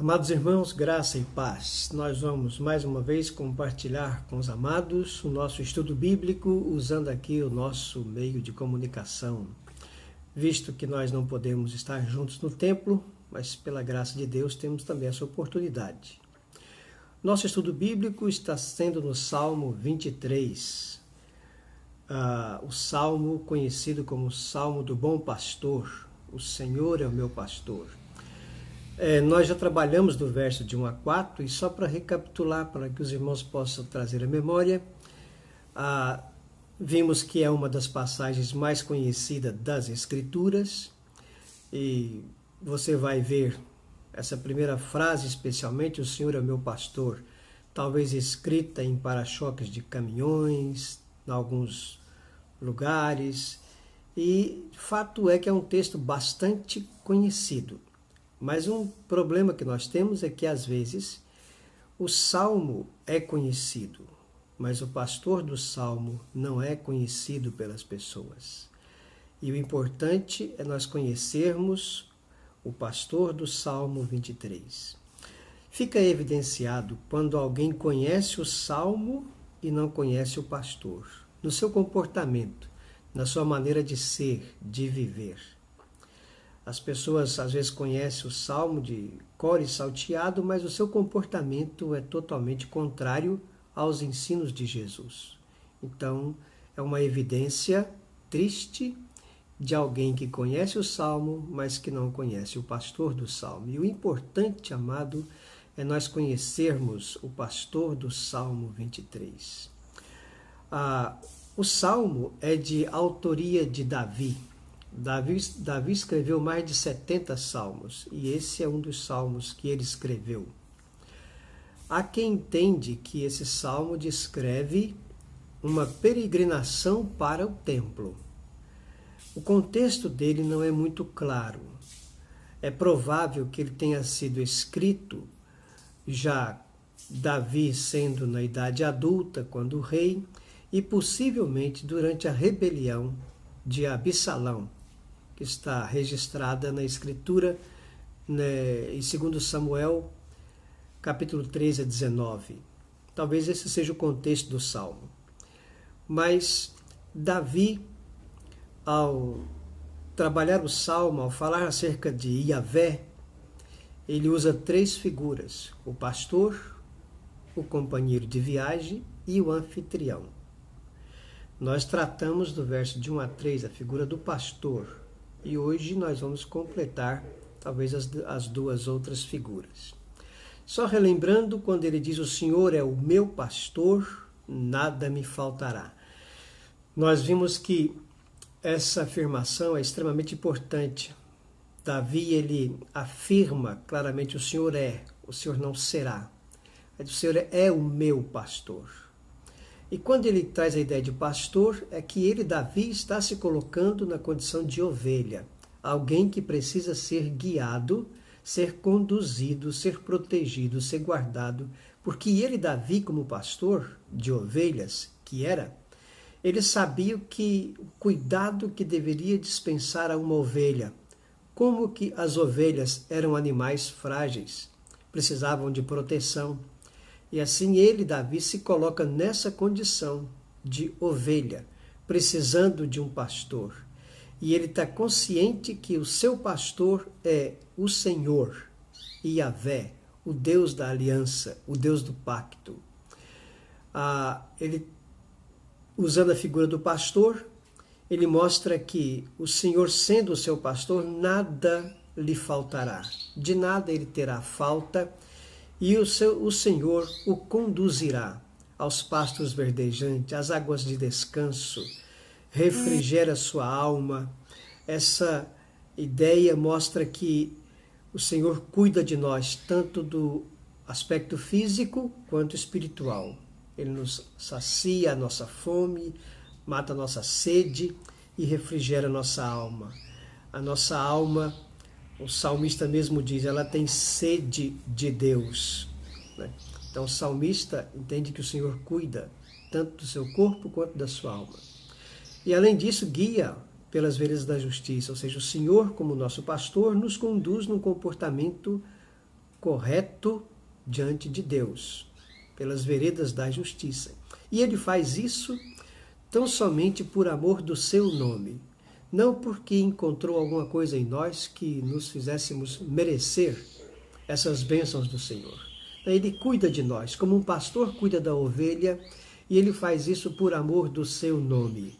Amados irmãos, graça e paz. Nós vamos mais uma vez compartilhar com os amados o nosso estudo bíblico usando aqui o nosso meio de comunicação. Visto que nós não podemos estar juntos no templo, mas pela graça de Deus temos também essa oportunidade. Nosso estudo bíblico está sendo no Salmo 23, o salmo conhecido como o Salmo do Bom Pastor. O Senhor é o meu pastor. Nós já trabalhamos do verso de 1 a 4 e só para recapitular, para que os irmãos possam trazer a memória, vimos que é uma das passagens mais conhecidas das Escrituras e você vai ver essa primeira frase especialmente, o Senhor é o meu pastor, talvez escrita em para-choques de caminhões, em alguns lugares, e fato é que é um texto bastante conhecido. Mas um problema que nós temos é que, às vezes, o Salmo é conhecido, mas o pastor do Salmo não é conhecido pelas pessoas. E o importante é nós conhecermos o pastor do Salmo 23. Fica evidenciado quando alguém conhece o Salmo e não conhece o pastor, no seu comportamento, na sua maneira de ser, de viver. As pessoas às vezes conhecem o Salmo de cor e salteado, mas o seu comportamento é totalmente contrário aos ensinos de Jesus. Então, é uma evidência triste de alguém que conhece o Salmo, mas que não conhece o pastor do Salmo. E o importante, amado, é nós conhecermos o pastor do Salmo 23. O Salmo é de autoria de Davi. Davi escreveu mais de 70 salmos, e esse é um dos salmos que ele escreveu. Há quem entende que esse salmo descreve uma peregrinação para o templo. O contexto dele não é muito claro. É provável que ele tenha sido escrito já Davi sendo na idade adulta, quando rei, e possivelmente durante a rebelião de Absalão, que está registrada na Escritura, né, em 2 Samuel, capítulo 13 a 19. Talvez esse seja o contexto do Salmo. Mas Davi, ao trabalhar o Salmo, ao falar acerca de Yahvé, ele usa três figuras: o pastor, o companheiro de viagem e o anfitrião. Nós tratamos do verso de 1 a 3 a figura do pastor, e hoje nós vamos completar talvez as duas outras figuras. Só relembrando, quando ele diz o Senhor é o meu pastor, nada me faltará. Nós vimos que essa afirmação é extremamente importante. Davi, ele afirma claramente o Senhor não será. O Senhor é o meu pastor. E quando ele traz a ideia de pastor, é que ele, Davi, está se colocando na condição de ovelha. Alguém que precisa ser guiado, ser conduzido, ser protegido, ser guardado. Porque ele, Davi, como pastor de ovelhas, que era, ele sabia o cuidado que deveria dispensar a uma ovelha. Como que as ovelhas eram animais frágeis, precisavam de proteção. E assim ele, Davi, se coloca nessa condição de ovelha, precisando de um pastor. E ele está consciente que o seu pastor é o Senhor, Yahvé, o Deus da aliança, o Deus do pacto. Ele, usando a figura do pastor, ele mostra que o Senhor, sendo o seu pastor, nada lhe faltará. De nada ele terá falta. E o Senhor o conduzirá aos pastos verdejantes, às águas de descanso, refrigera sua alma. Essa ideia mostra que o Senhor cuida de nós, tanto do aspecto físico quanto espiritual. Ele nos sacia a nossa fome, mata a nossa sede e refrigera a nossa alma. A nossa alma, o salmista mesmo diz, ela tem sede de Deus. Então o salmista entende que o Senhor cuida tanto do seu corpo quanto da sua alma. E além disso, guia pelas veredas da justiça, ou seja, o Senhor, como nosso pastor, nos conduz num comportamento correto diante de Deus, pelas veredas da justiça. E ele faz isso tão somente por amor do seu nome, não porque encontrou alguma coisa em nós que nos fizéssemos merecer essas bênçãos do Senhor. Ele cuida de nós, como um pastor cuida da ovelha, e ele faz isso por amor do seu nome.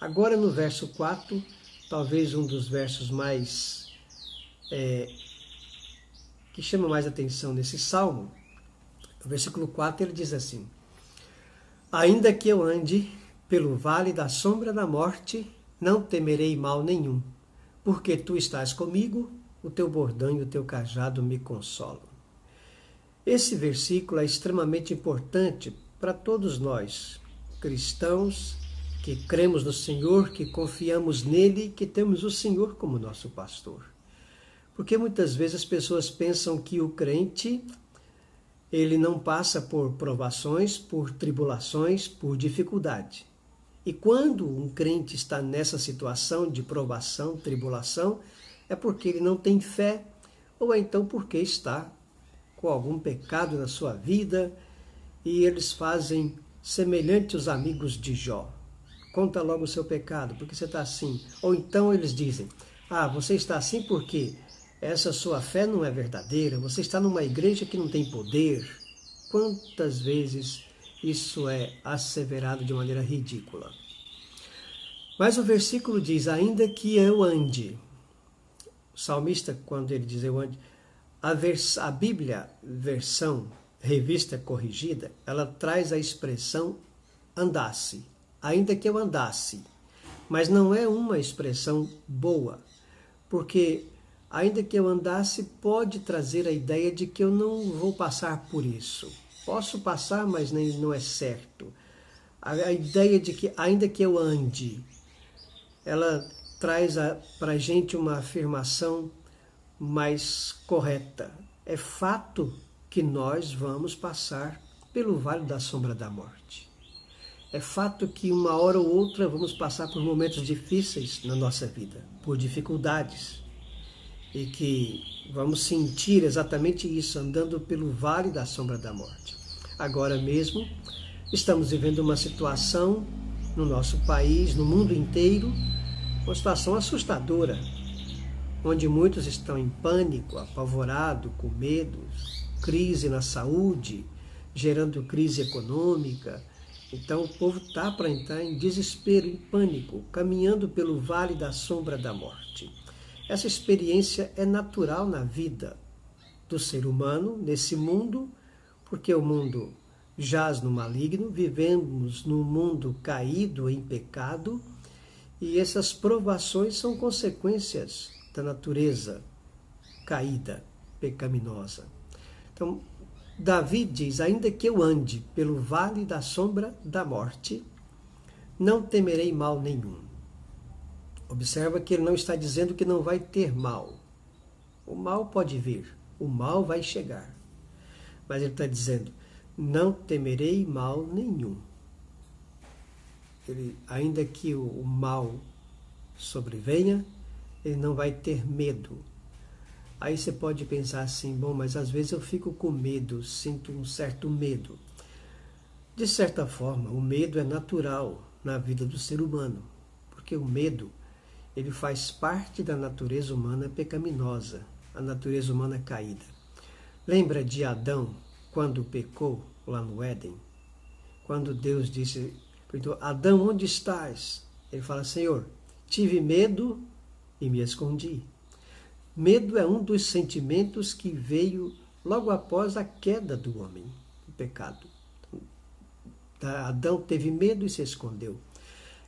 Agora no verso 4, talvez um dos versos mais que chama mais atenção nesse salmo, o versículo 4, ele diz assim: ainda que eu ande pelo vale da sombra da morte, não temerei mal nenhum, porque tu estás comigo, o teu bordão e o teu cajado me consolam. Esse versículo é extremamente importante para todos nós, cristãos, que cremos no Senhor, que confiamos nele, que temos o Senhor como nosso pastor. Porque muitas vezes as pessoas pensam que o crente, ele não passa por provações, por tribulações, por dificuldade. E quando um crente está nessa situação de provação, tribulação, é porque ele não tem fé, ou então porque está com algum pecado na sua vida, e eles fazem semelhante aos amigos de Jó. Conta logo o seu pecado, porque você está assim. Ou então eles dizem, você está assim porque essa sua fé não é verdadeira, você está numa igreja que não tem poder. Quantas vezes isso é asseverado de maneira ridícula. Mas o versículo diz, ainda que eu ande. O salmista, quando ele diz eu ande, a Bíblia, versão revista corrigida, ela traz a expressão andasse. Ainda que eu andasse. Mas não é uma expressão boa, porque ainda que eu andasse pode trazer a ideia de que eu não vou passar por isso. Posso passar, mas não é certo. A ideia de que ainda que eu ande, ela traz para a gente uma afirmação mais correta. É fato que nós vamos passar pelo vale da sombra da morte. É fato que uma hora ou outra vamos passar por momentos difíceis na nossa vida, por dificuldades, e que vamos sentir exatamente isso andando pelo vale da sombra da morte. Agora mesmo, estamos vivendo uma situação no nosso país, no mundo inteiro, uma situação assustadora, onde muitos estão em pânico, apavorados, com medo, crise na saúde, gerando crise econômica. Então o povo está para entrar em desespero, em pânico, caminhando pelo vale da sombra da morte. Essa experiência é natural na vida do ser humano, nesse mundo, porque o mundo jaz no maligno, vivemos num mundo caído em pecado, e essas provações são consequências da natureza caída, pecaminosa. Então, Davi diz, ainda que eu ande pelo vale da sombra da morte, não temerei mal nenhum. Observa que ele não está dizendo que não vai ter mal. O mal pode vir, o mal vai chegar. Mas ele está dizendo, não temerei mal nenhum. Ainda que o mal sobrevenha, ele não vai ter medo. Aí você pode pensar assim, bom, mas às vezes eu fico com medo, sinto um certo medo. De certa forma, o medo é natural na vida do ser humano, porque o medo, ele faz parte da natureza humana pecaminosa, a natureza humana caída. Lembra de Adão, quando pecou lá no Éden? Quando Deus disse, Adão, onde estás? Ele fala, Senhor, tive medo e me escondi. Medo é um dos sentimentos que veio logo após a queda do homem, o pecado. Adão teve medo e se escondeu.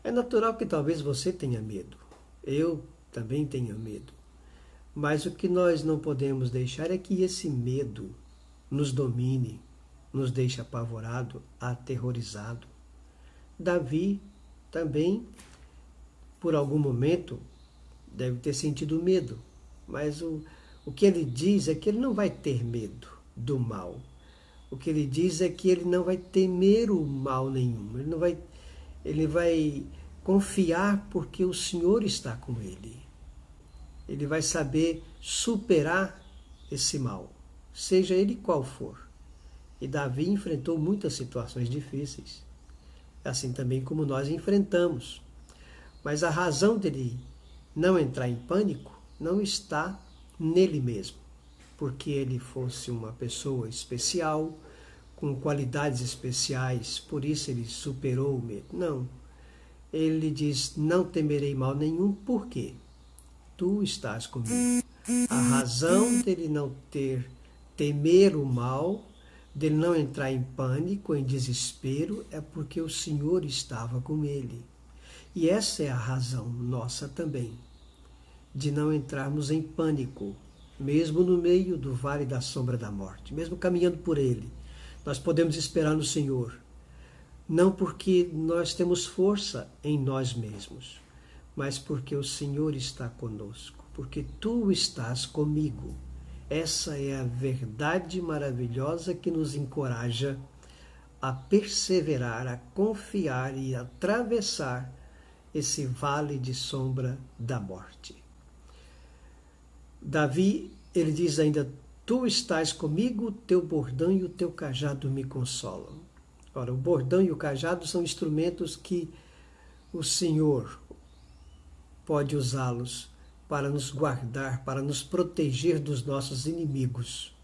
É natural que talvez você tenha medo. Eu também tenho medo. Mas o que nós não podemos deixar é que esse medo nos domine, nos deixe apavorado, aterrorizado. Davi também, por algum momento, deve ter sentido medo. Mas o que ele diz é que ele não vai ter medo do mal. O que ele diz é que ele não vai temer o mal nenhum. Ele vai confiar porque o Senhor está com ele. Ele vai saber superar esse mal, seja ele qual for. E Davi enfrentou muitas situações difíceis, assim também como nós enfrentamos. Mas a razão dele não entrar em pânico não está nele mesmo, porque ele fosse uma pessoa especial, com qualidades especiais, por isso ele superou o medo. Não. Ele diz, não temerei mal nenhum, porque tu estás comigo. A razão dele não temer o mal, dele não entrar em pânico, em desespero, é porque o Senhor estava com ele. E essa é a razão nossa também, de não entrarmos em pânico, mesmo no meio do vale da sombra da morte, mesmo caminhando por ele. Nós podemos esperar no Senhor, não porque nós temos força em nós mesmos, mas porque o Senhor está conosco, porque tu estás comigo. Essa é a verdade maravilhosa que nos encoraja a perseverar, a confiar e a atravessar esse vale de sombra da morte. Davi, ele diz ainda, tu estás comigo, o teu bordão e o teu cajado me consolam. Ora, o bordão e o cajado são instrumentos que o Senhor pode usá-los para nos guardar, para nos proteger dos nossos inimigos.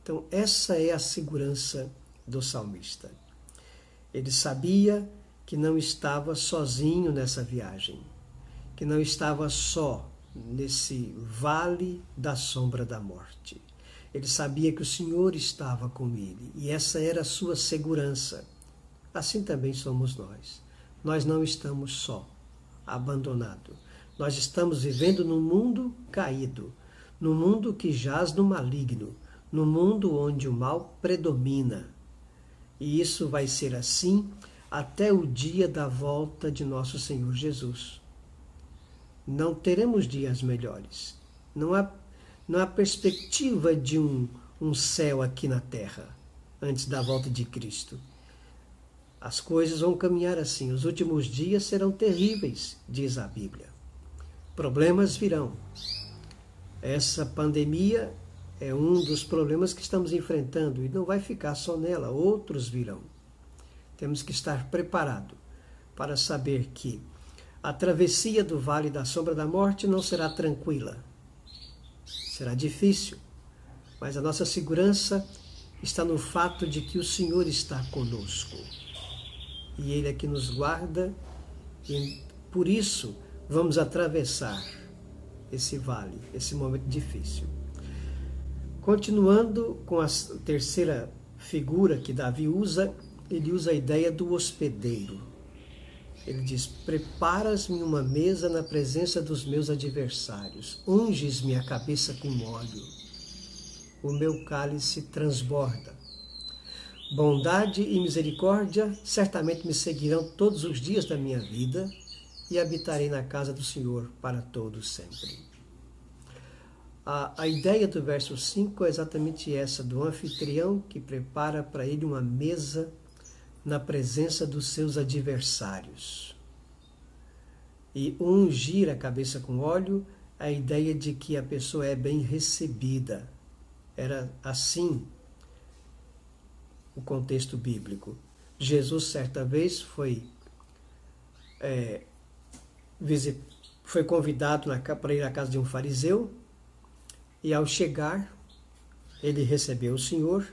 Então, essa é a segurança do salmista. Ele sabia que não estava sozinho nessa viagem, que não estava só nesse vale da sombra da morte. Ele sabia que o Senhor estava com ele, e essa era a sua segurança. Assim também somos nós. Nós não estamos só, abandonado. Nós estamos vivendo num mundo caído, num mundo que jaz no maligno, num mundo onde o mal predomina. E isso vai ser assim até o dia da volta de nosso Senhor Jesus. Não teremos dias melhores. Não há perspectiva de um céu aqui na terra antes da volta de Cristo. As coisas vão caminhar assim. Os últimos dias serão terríveis, diz a Bíblia. Problemas virão. Essa pandemia é um dos problemas que estamos enfrentando e não vai ficar só nela, outros virão. Temos que estar preparados para saber que a travessia do vale da sombra da morte não será tranquila. Será difícil, mas a nossa segurança está no fato de que o Senhor está conosco. E Ele é que nos guarda, e por isso vamos atravessar esse vale, esse momento difícil. Continuando com a terceira figura que Davi usa, ele usa a ideia do hospedeiro. Ele diz, preparas-me uma mesa na presença dos meus adversários, unges-me a cabeça com óleo, o meu cálice transborda. Bondade e misericórdia certamente me seguirão todos os dias da minha vida e habitarei na casa do Senhor para todo sempre. A ideia do verso 5 é exatamente essa, do anfitrião que prepara para ele uma mesa na presença dos seus adversários. E ungir a cabeça com óleo, a ideia de que a pessoa é bem recebida. Era assim o contexto bíblico. Jesus, certa vez, foi convidado para ir à casa de um fariseu, e ao chegar, ele recebeu o Senhor,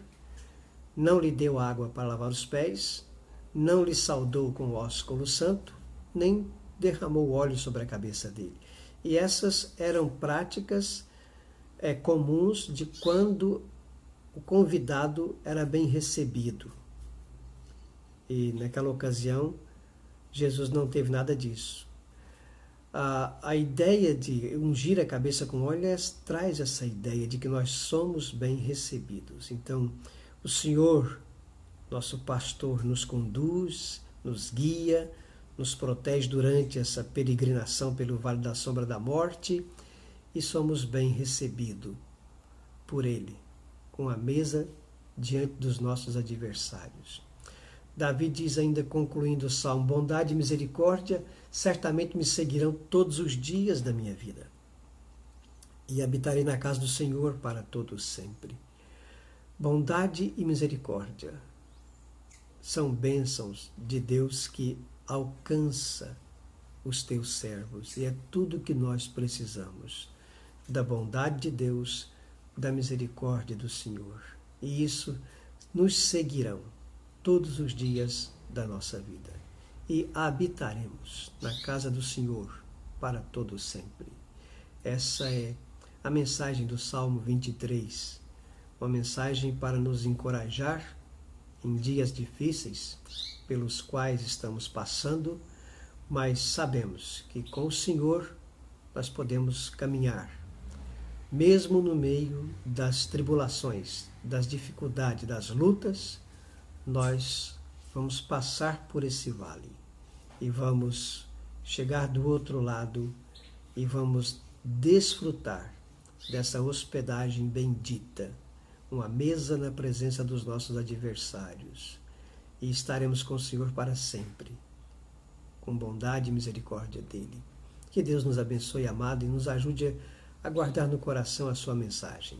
não lhe deu água para lavar os pés, não lhe saudou com o ósculo santo, nem derramou óleo sobre a cabeça dele. E essas eram práticas comuns de quando o convidado era bem recebido. E naquela ocasião, Jesus não teve nada disso. A ideia de ungir a cabeça com óleo traz essa ideia de que nós somos bem recebidos. Então, o Senhor, nosso pastor, nos conduz, nos guia, nos protege durante essa peregrinação pelo Vale da Sombra da Morte e somos bem recebidos por Ele, com a mesa diante dos nossos adversários. Davi diz ainda, concluindo o Salmo, bondade e misericórdia certamente me seguirão todos os dias da minha vida. e habitarei na casa do Senhor para todo sempre. Bondade e misericórdia são bênçãos de Deus que alcança os teus servos, e é tudo que nós precisamos, da bondade de Deus, da misericórdia do Senhor. E isso nos seguirão todos os dias da nossa vida. E habitaremos na casa do Senhor para todo sempre. Essa é a mensagem do Salmo 23, uma mensagem para nos encorajar em dias difíceis pelos quais estamos passando, mas sabemos que com o Senhor nós podemos caminhar, mesmo no meio das tribulações, das dificuldades, das lutas. Nós vamos passar por esse vale e vamos chegar do outro lado e vamos desfrutar dessa hospedagem bendita, uma mesa na presença dos nossos adversários, e estaremos com o Senhor para sempre, com bondade e misericórdia dele. Que Deus nos abençoe, amado, e nos ajude a guardar no coração a sua mensagem.